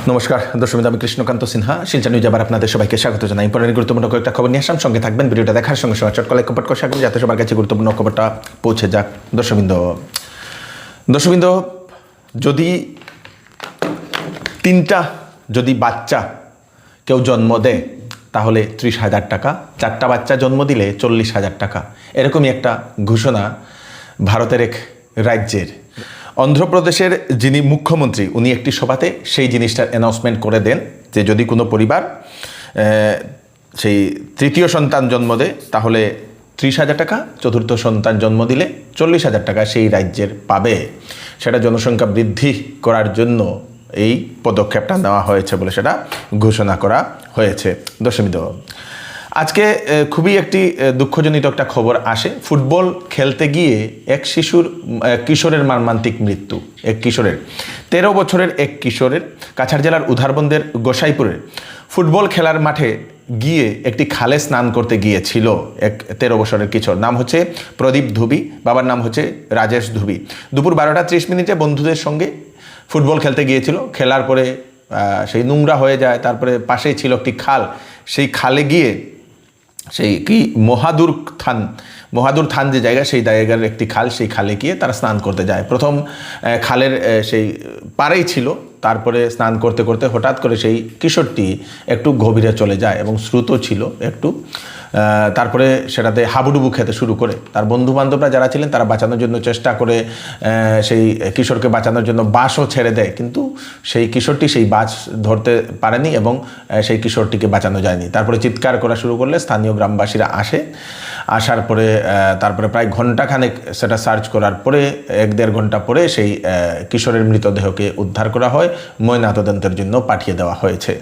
নমস্কার দর্শক, আমি কৃষ্ণকান্ত সিনহা, শিলচর নিউজ আবার আপনাদের সবাইকে স্বাগত জানাই। পরের গুরুত্বপূর্ণ কয়েকটা খবর নিয়ে আসলাম, সঙ্গে থাকবেন। ভিডিওটা দেখার সঙ্গে সঙ্গে চটকলে কপট করে থাকবেন যাতে সবার কাছে গুরুত্বপূর্ণ খবরটা পৌঁছে যাক। দর্শকবৃন্দ, যদি তিনটা বাচ্চা কেউ জন্ম দেয় তাহলে 30,000 টাকা, 4টা বাচ্চা জন্ম দিলে 40,000 টাকা, এরকমই একটা ঘোষণা ভারতের এক রাজ্যের। অন্ধ্রপ্রদেশের যিনি মুখ্যমন্ত্রী, উনি একটি সভাতে সেই জিনিসটার অ্যানাউন্সমেন্ট করে দেন যে যদি কোনো পরিবার সেই তৃতীয় সন্তান জন্ম দেয় তাহলে 30,000 টাকা, চতুর্থ সন্তান জন্ম দিলে 40,000 টাকা সেই রাজ্যের পাবে। সেটা জনসংখ্যা বৃদ্ধি করার জন্য এই পদক্ষেপটা নেওয়া হয়েছে বলে সেটা ঘোষণা করা হয়েছে। দর্শকবৃন্দ, আজকে খুবই একটি দুঃখজনিত একটা খবর আসে। ফুটবল খেলতে গিয়ে এক কিশোরের মর্মান্তিক মৃত্যু। এক কিশোরের 13 বছরের এক কিশোরের কাছাড় জেলার উধারবন্দের গোসাইপুরের ফুটবল খেলার মাঠে গিয়ে একটি খালে স্নান করতে গিয়েছিল এক 13 বছরের কিশোর। নাম হচ্ছে প্রদীপ ধুবি, বাবার নাম হচ্ছে রাজেশ ধুবি। দুপুর 12:30 বন্ধুদের সঙ্গে ফুটবল খেলতে গিয়েছিল। খেলার পরে সেই নোংরা হয়ে যায়। তারপরে পাশেই ছিল একটি খাল, সেই খালে গিয়ে সেই কি মহাদুর থান যে জায়গা, সেই জায়গার একটি খাল, সেই খালে গিয়ে তারা স্নান করতে যায়। প্রথম খালের সেই পাড়েই ছিল, তারপরে স্নান করতে করতে হঠাৎ করে সেই কিশোরটি একটু গভীরে চলে যায় এবং স্রোত ছিল একটু। তারপরে সেটাতে হাবুডুবু খেতে শুরু করে। তার বন্ধুবান্ধবরা যারা ছিলেন তারা বাঁচানোর জন্য চেষ্টা করে সেই কিশোরকে বাঁচানোর জন্য বাঁশও ছেড়ে দেয়, কিন্তু সেই কিশোরটি সেই বাঁশ ধরতে পারেনি এবং সেই কিশোরটিকে বাঁচানো যায়নি। তারপরে চিৎকার করা শুরু করলে স্থানীয় গ্রামবাসীরা আসার পরে তারপরে প্রায় ঘণ্টাখানেক সেটা সার্চ করার পরে 1-1.5 ঘন্টা পরে সেই কিশোরের মৃতদেহকে উদ্ধার করা হয়, ময়নাতদন্তের জন্য পাঠিয়ে দেওয়া হয়েছে।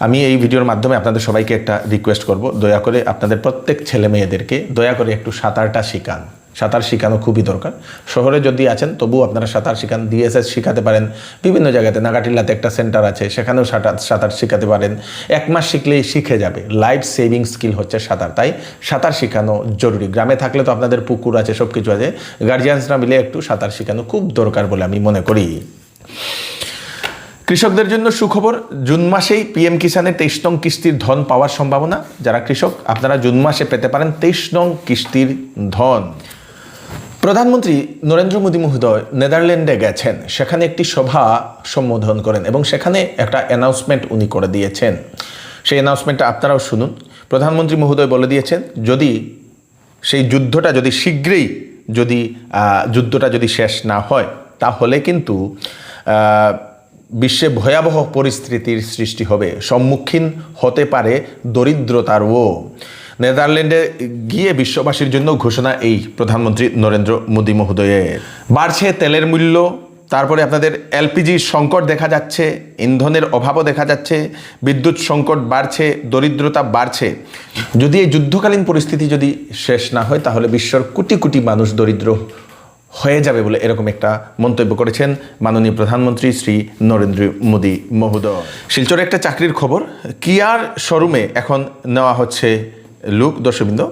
আমি এই ভিডিওর মাধ্যমে আপনাদের সবাইকে একটা রিকোয়েস্ট করব, দয়া করে আপনাদের প্রত্যেক ছেলে মেয়েদেরকে দয়া করে একটু সাঁতারটা শেখান। সাঁতার শেখানো খুবই দরকার। শহরে যদি আছেন তবুও আপনারা সাঁতার শেখান, DSS শেখাতে পারেন। বিভিন্ন জায়গাতে নাগাটিল্লাতে একটা সেন্টার আছে, সেখানেও সাঁতার শেখাতে পারেন। 1 মাস শিখলেই শিখে যাবে। লাইফ সেভিং স্কিল হচ্ছে সাঁতার, তাই সাঁতার শেখানো জরুরি। গ্রামে থাকলে তো আপনাদের পুকুর আছে, সব কিছু আছে, গার্জিয়ানসরা মিলে একটু সাঁতার শেখানো খুব দরকার বলে আমি মনে করি। কৃষকদের জন্য সুখবর, জুন মাসেই PM কিষানের 23 নং কিস্তির ধন পাওয়ার সম্ভাবনা। যারা কৃষক আপনারা জুন মাসে পেতে পারেন 23 নং কিস্তির ধন। প্রধানমন্ত্রী নরেন্দ্র মোদী মহোদয় নেদারল্যান্ডে গেছেন, সেখানে একটি সভা সম্বোধন করেন এবং সেখানে একটা অ্যানাউন্সমেন্ট উনি করে দিয়েছেন। সেই অ্যানাউন্সমেন্টটা আপনারাও শুনুন। প্রধানমন্ত্রী মহোদয় বলে দিয়েছেন, যদি সেই যুদ্ধটা যদি শেষ না হয় তাহলে কিন্তু বিশ্বে ভয়াবহ পরিস্থিতির সৃষ্টি হবে, সম্মুখীন হতে পারে দরিদ্রতারও। নেদারল্যান্ডে গিয়ে বিশ্ববাসীর জন্য ঘোষণা এই প্রধানমন্ত্রী নরেন্দ্র মোদী মহোদয়ের। বাড়ছে তেলের মূল্য, তারপরে আপনাদের LPG সংকট দেখা যাচ্ছে, ইন্ধনের অভাবও দেখা যাচ্ছে, বিদ্যুৎ সংকট বাড়ছে, দরিদ্রতা বাড়ছে। যদি এই যুদ্ধকালীন পরিস্থিতি যদি শেষ না হয় তাহলে বিশ্বের কোটি কোটি মানুষ দরিদ্র হয়ে যাবে বলে এরকম একটা মন্তব্য করেছেন মাননীয় প্রধানমন্ত্রী শ্রী নরেন্দ্র মোদী মহোদয়। শিলচরে একটা চাকরির খবর, কিয়ার শোরুমে এখন নেওয়া হচ্ছে লোক। দর্শকবৃন্দ,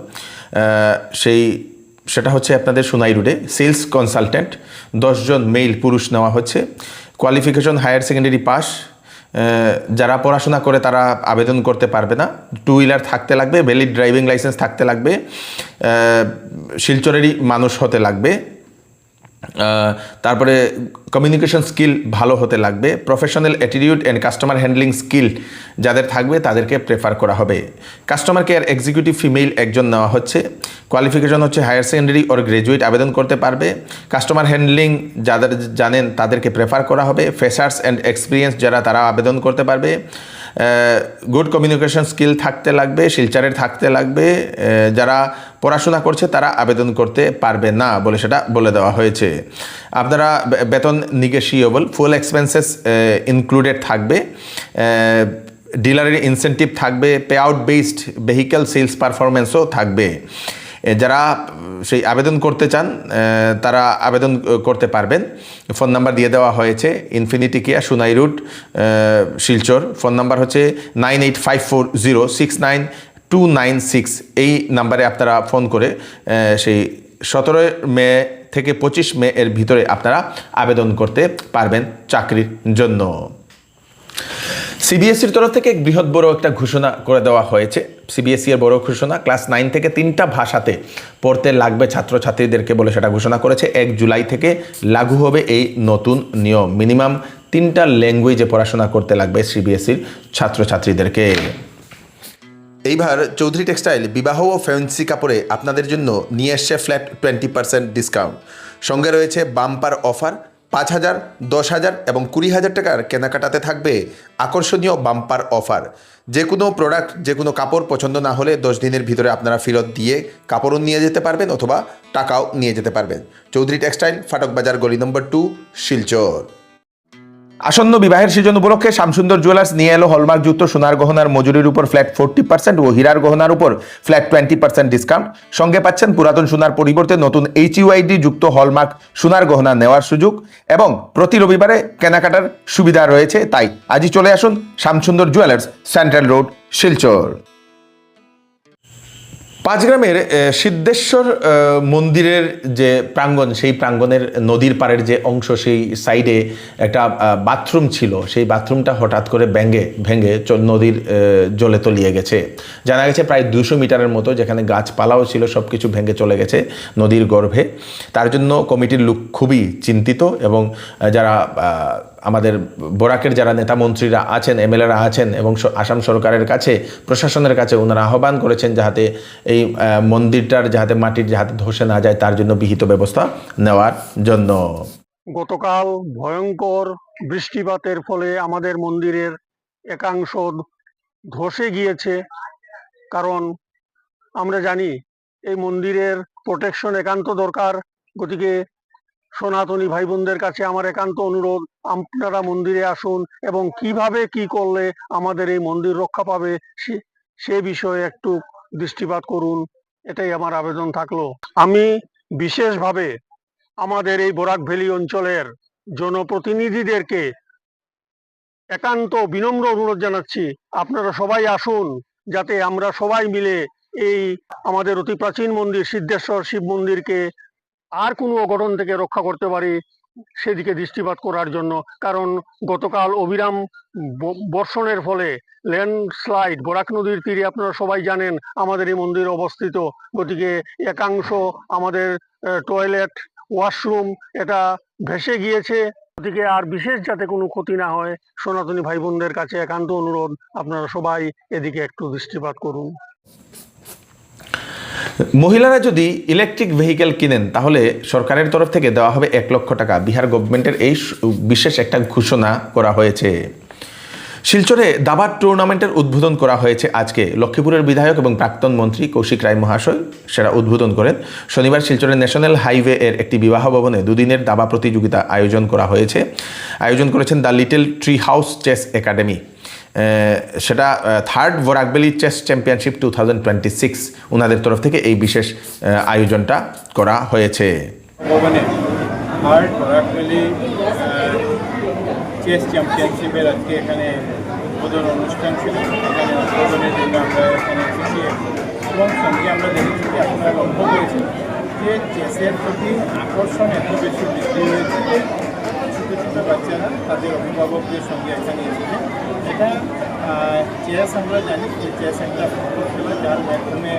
সেটা হচ্ছে আপনাদের সোনাই রোডে সেলস কনসালটেন্ট 10 জন মেল পুরুষ নেওয়া হচ্ছে। Qualification higher secondary pass. যারা পড়াশোনা করে তারা আবেদন করতে পারবে না। 2 হুইলার থাকতে লাগবে, ভ্যালিড ড্রাইভিং লাইসেন্স থাকতে লাগবে, শিলচরেরই মানুষ হতে লাগবে। তারপরে কমিউনিকেশন স্কিল ভালো হতে লাগবে। Professional attitude and customer handling skill যাদের থাকবে তাদেরকে প্রেফার করা হবে। কাস্টমার কেয়ার এক্সিকিউটিভ ফিমেল 1 জন নেওয়া হচ্ছে। কোয়ালিফিকেশন হচ্ছে হায়ার সেকেন্ডারি ওর গ্র্যাজুয়েট আবেদন করতে পারবে। কাস্টমার হ্যান্ডলিং যাদের জানেন তাদেরকে প্রেফার করা হবে। ফ্রেশার্স অ্যান্ড এক্সপিরিয়েন্স যারা তারা আবেদন করতে পারবে। গুড কমিউনিকেশন স্কিল থাকতে লাগবে, শিলচরের থাকতে লাগবে। যারা পড়াশোনা করছে তারা আবেদন করতে পারবে না বলে সেটা বলে দেওয়া হয়েছে। আপনারা বেতন নিগোশিয়েবল, ফুল এক্সপেন্সেস ইনক্লুডেড থাকবে, ডিলারের ইনসেন্টিভ থাকবে, pay out based vehicle sales পারফরমেন্সও থাকবে। যারা সেই আবেদন করতে চান তারা আবেদন করতে পারবেন। ফোন নাম্বার দিয়ে দেওয়া হয়েছে, ইনফিনিটি কেয়া, Sonai road, Silchar. Phone number হচ্ছে 9854069296। এই নাম্বারে আপনারা ফোন করে সেই 17 মে থেকে 25 মে এর ভিতরে আপনারা আবেদন করতে পারবেন চাকরির জন্য। সিবিএসইর তরফ থেকে বৃহৎ বড় একটা ঘোষণা করে দেওয়া হয়েছে। সিবিএসই এর বড় ঘোষণা, ক্লাস 9 থেকে 3টা ভাষাতে পড়তে লাগবে ছাত্রছাত্রীদেরকে বলে সেটা ঘোষণা করেছে। 1 জুলাই থেকে লাগু হবে এই নতুন নিয়ম। মিনিমাম 3টা ল্যাঙ্গুয়েজে পড়াশোনা করতে লাগবে সিবিএসইর ছাত্রছাত্রীদেরকে। এইবার চৌধুরী টেক্সটাইল বিবাহ ও ফ্যান্সি কাপড়ে আপনাদের জন্য নিয়ে এসছে ফ্ল্যাট 20% ডিসকাউন্ট। সঙ্গে রয়েছে বাম্পার অফার। 5,000, 10,000 এবং 20,000 টাকার কেনাকাটাতে থাকবে আকর্ষণীয় বাম্পার অফার। যে কোনো প্রোডাক্ট, যে কোনো কাপড় পছন্দ না হলে 10 দিনের ভিতরে আপনারা ফেরত দিয়ে কাপড়ও নিয়ে যেতে পারবেন অথবা টাকাও নিয়ে যেতে পারবেন। চৌধুরী টেক্সটাইল, ফাটক বাজার, গলি নম্বর 2, শিলচর। আসন্ন বিবাহের সিজন উপলক্ষে শ্যামসুন্দর জুয়েলার্স নিয়ে এলো হলমার্কযুক্ত সোনার গহনার মজুরির উপর ফ্ল্যাট 40% ও হীরার গহনার উপর ফ্ল্যাট 20% ডিসকাউন্ট। সঙ্গে পাচ্ছেন পুরাতন সোনার পরিবর্তে নতুন HUID যুক্ত হলমার্ক সোনার গহনা নেওয়ার সুযোগ এবং প্রতি রবিবারে কেনাকাটার সুবিধা রয়েছে। তাই আজই চলে আসুন Shyamsundar jewellers, central road, Silchar. পাঁচগ্রামের সিদ্ধেশ্বর মন্দিরের যে প্রাঙ্গণ, সেই প্রাঙ্গণের নদীর পাড়ের যে অংশ, সেই সাইডে একটা বাথরুম ছিল। সেই বাথরুমটা হঠাৎ করে ভেঙে নদীর জলে তলিয়ে গেছে। জানা গেছে প্রায় 200 মিটারের মতো, যেখানে গাছপালাও ছিল, সব কিছু ভেঙে চলে গেছে নদীর গর্ভে। তার জন্য কমিটির লোক খুবই চিন্তিত এবং যারা আমাদের বরাকের যারা নেতা মন্ত্রীরা আছেন, এমএলএরা আছেন এবং আসাম সরকারের কাছে, প্রশাসনের কাছে ওনারা আহ্বান করেছেন যাতে এই মন্দিরটার যাতে মাটির যাতে ধসে না যায় তার জন্য বিহিত ব্যবস্থা নেওয়ার জন্য। গতকাল ভয়ঙ্কর বৃষ্টিপাতের ফলে আমাদের মন্দিরের একাংশ ধসে গিয়েছে। কারণ আমরা জানি এই মন্দিরের প্রোটেকশন একান্ত দরকার। গতিকে সনাতনী ভাই বোনদের কাছে আমার একান্ত অনুরোধ, আপনারা মন্দিরে আসুন এবং কিভাবে কি করলে আমাদের এই মন্দির রক্ষা পাবে সে বিষয়ে একটু দৃষ্টিপাত করুন, এটাই আমার আবেদন থাকলো। আমি বিশেষভাবে আমাদের এই বরাক ভ্যালি অঞ্চলের জনপ্রতিনিধিদেরকে একান্ত বিনম্র অনুরোধ জানাচ্ছি, আপনারা সবাই আসুন যাতে আমরা সবাই মিলে এই আমাদের অতি প্রাচীন মন্দির সিদ্ধেশ্বর শিব মন্দিরকে আর কোনো অঘটন থেকে রক্ষা করতে পারি সেদিকে দৃষ্টিপাত করার জন্য। কারণ গতকাল অবিরাম বর্ষণের ফলে ল্যান্ডস্লাইড, বরাক নদীর তীরে আপনারা সবাই জানেন আমাদের এই মন্দির অবস্থিত। গতিকে একাংশ আমাদের টয়লেট, ওয়াশরুম এটা ভেসে গিয়েছে। গতিকে আর বিশেষ যাতে কোনো ক্ষতি না হয়, সনাতনী ভাই বোনদের কাছে একান্ত অনুরোধ, আপনারা সবাই এদিকে একটু দৃষ্টিপাত করুন। মহিলারা যদি ইলেকট্রিক ভেহিকেল কিনেন তাহলে সরকারের তরফ থেকে দেওয়া হবে 1 লক্ষ টাকা। বিহার গভর্নমেন্টের এই বিশেষ একটা ঘোষণা করা হয়েছে। শিলচরে দাবা টুর্নামেন্টের উদ্বোধন করা হয়েছে আজকে। লক্ষ্মীপুরের বিধায়ক এবং প্রাক্তন মন্ত্রী কৌশিক রায় মহাশয় সেটা উদ্বোধন করেন। শনিবার শিলচরের ন্যাশনাল হাইওয়ে এর একটি বিবাহ ভবনে 2 দিনের দাবা প্রতিযোগিতা আয়োজন করা হয়েছে। আয়োজন করেছেন the little tree house chess academy. সেটা 3rd Barak valley chess championship 2026 ওনাদের তরফ থেকে এই বিশেষ আয়োজনটা করা হয়েছে। চেস চ্যাম্পিয়নশিপের আজকে এখানে উদ্বোধন অনুষ্ঠান ছিল। এখানে উদ্বোধনের জন্য আমরা এখানে এসেছি এবং সঙ্গে আমরা দেখেছি যে আপনারা লক্ষ্য করেছেন যে চেসের প্রতি আকর্ষণ এত বেশি বৃদ্ধি হয়েছে যে ছোটো ছোটো বাচ্চারা তাদের অভিভাবকদের সঙ্গে এখানে এসেছে। এটা চেস আমরা জানি যে চেস একটা ফুটবল খেলা, যার মাধ্যমে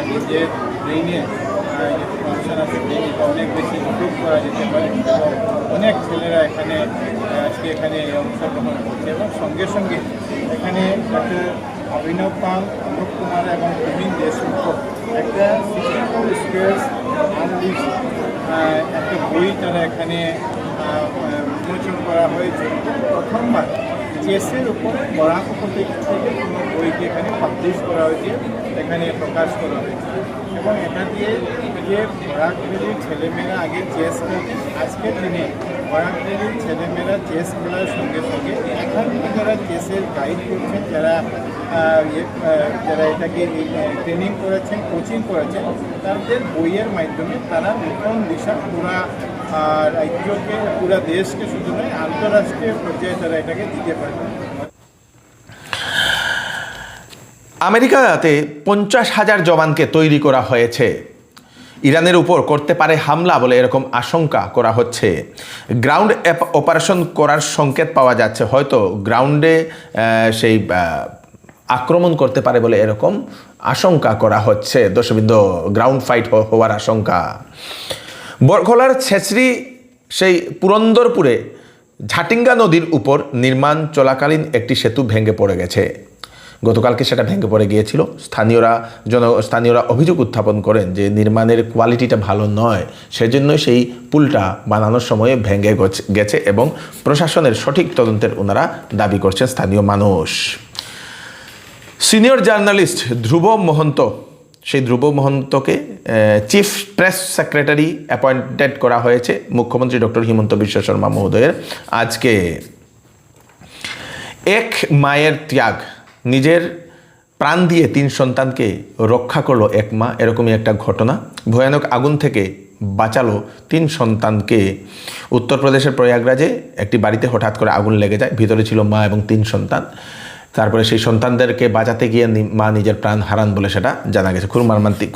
নিজের ব্রেইনের ফাংশন আছে, ব্রেইনকে অনেক বেশি ইমপ্রুভ করা যেতে পারে এবং অনেক ছেলেরা আজকে এখানে অংশগ্রহণ করছে এবং সঙ্গে সঙ্গে এখানে ডক্টর অভিনব পাল, অনুপ কুমার এবং প্রবীণ দেশমুখ একটা 64 স্কেলস আনলিস্ট একটা বই তারা এখানে উন্মোচন করা হয়েছে। প্রথমবার চেসের উপর বরাক উপত্যকা থেকে কোনো বইকে এখানে পাবলিশ করা হয়েছে, এখানে প্রকাশ করা হয়েছে এবং এটা দিয়ে যে বরাক ভ্যালির ছেলেমেয়েরা আগে চেস খেলতেন, আজকের দিনে বরাক ভ্যালির ছেলেমেয়েরা চেস খেলার সঙ্গে সঙ্গে এখানকে যারা চেসের গাইড করছেন, যারা এটাকে ট্রেনিং করেছেন, কোচিং করেছেন, তাদের বইয়ের মাধ্যমে তারা নতুন দিশা পুরা রাজ্যকে, পুরা দেশকে শুধু নয় আন্তর্রাষ্ট্রীয় পর্যায়ে তারা এটাকে দিতে পারবে। আমেরিকাতে 50,000 জওয়ানকে তৈরি করা হয়েছে। ইরানের উপর করতে পারে হামলা বলে এরকম আশঙ্কা করা হচ্ছে। গ্রাউন্ড অপারেশন করার সংকেত পাওয়া যাচ্ছে, হয়তো গ্রাউন্ডে সেই আক্রমণ করতে পারে বলে এরকম আশঙ্কা করা হচ্ছে। দর্শকবৃন্দ, গ্রাউন্ড ফাইট হওয়ার আশঙ্কা। বরখলার ছেচরি সেই পুরন্দরপুরে ঝাটিঙ্গা নদীর উপর নির্মাণ চলাকালীন একটি সেতু ভেঙে পড়ে গেছে। গতকালকে সেটা ভেঙে পড়ে গিয়েছিল। স্থানীয়রা অভিযোগ উত্থাপন করেন যে নির্মাণের কোয়ালিটিটা ভালো নয়, সেজন্যই সেই পুলটা বানানোর সময়ে ভেঙে গেছে এবং প্রশাসনের সঠিক তদন্তের ওনারা দাবি করছেন স্থানীয় মানুষ। সিনিয়র জার্নালিস্ট ধ্রুব মহন্ত, সেই ধ্রুব মহন্তকে চিফ প্রেস সেক্রেটারি অ্যাপয়েন্টেড করা হয়েছে মুখ্যমন্ত্রী ডক্টর হিমন্ত বিশ্ব শর্মা মহোদয়ের। আজকে এক মায়ের ত্যাগ, নিজের প্রাণ দিয়ে 3 সন্তানকে রক্ষা করলো এক মা, এরকমই একটা ঘটনা। ভয়ানক আগুন থেকে বাঁচালো 3 সন্তানকে। উত্তরপ্রদেশের প্রয়াগরাজে একটি বাড়িতে হঠাৎ করে আগুন লেগে যায়, ভিতরে ছিল মা এবং 3 সন্তান। তারপরে সেই সন্তানদেরকে বাঁচাতে গিয়ে মা নিজের প্রাণ হারান বলে সেটা জানা গেছে।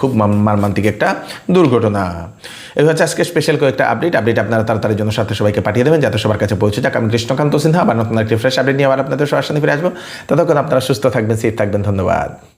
খুব মর্মান্তিক একটা দুর্ঘটনা। এই হচ্ছে আজকে স্পেশাল কয়েকটা আপডেট আপনারা তাড়াতাড়ির জন্য সাথে সবাইকে পাঠিয়ে দেবেন যাতে সবার কাছে পৌঁছে যাক। আমি কৃষ্ণকান্ত সিনহা আবার নতুন একটি ফ্রেশ আপডেট নিয়ে আবার আপনাদের সবার সামনে ফিরে আসবো। ততক্ষণ আপনারা সুস্থ থাকবেন, সেফ থাকবেন। ধন্যবাদ।